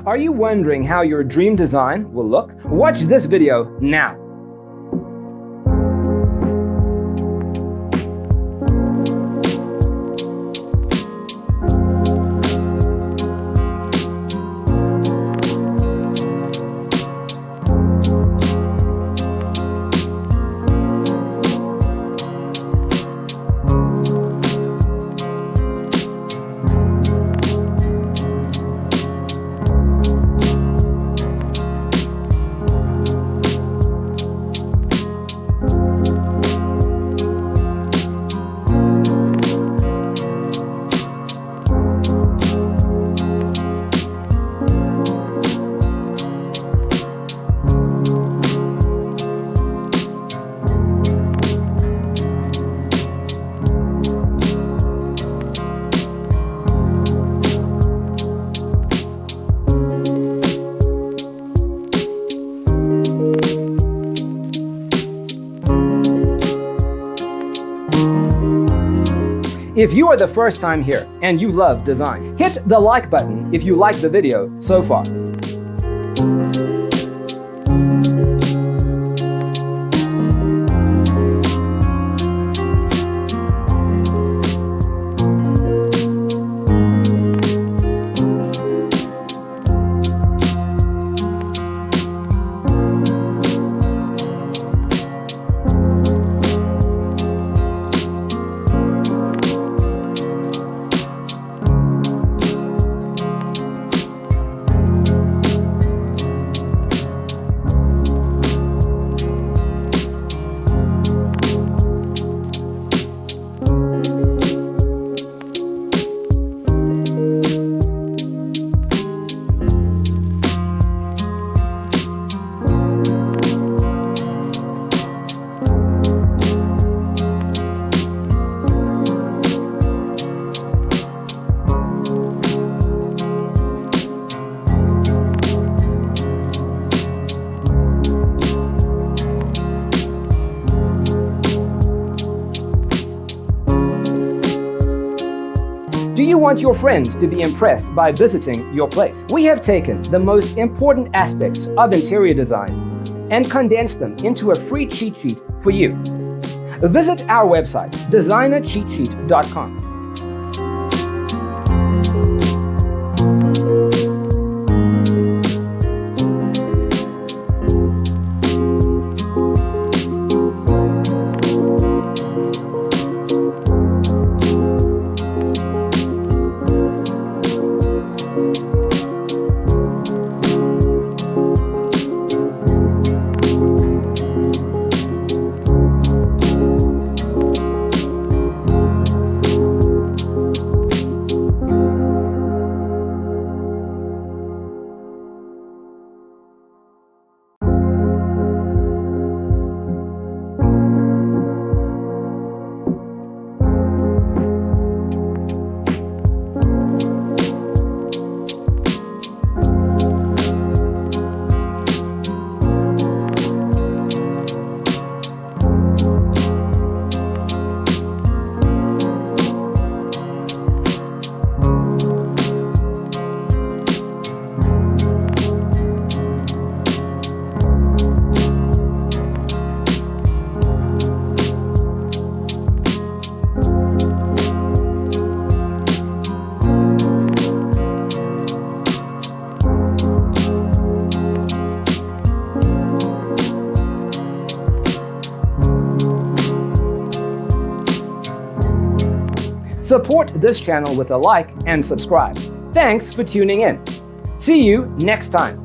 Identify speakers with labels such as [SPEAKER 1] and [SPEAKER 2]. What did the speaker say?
[SPEAKER 1] Are you wondering how your dream design will look? Watch this video now. If you are the first time here and you love design, hit the like button if you like the video so far. Do you want your friends to be impressed by visiting your place? We have taken the most important aspects of interior design and condensed them into a free cheat sheet for you. Visit our website, designercheatsheet.com. Support this channel with a like and subscribe. Thanks for tuning in. See you next time.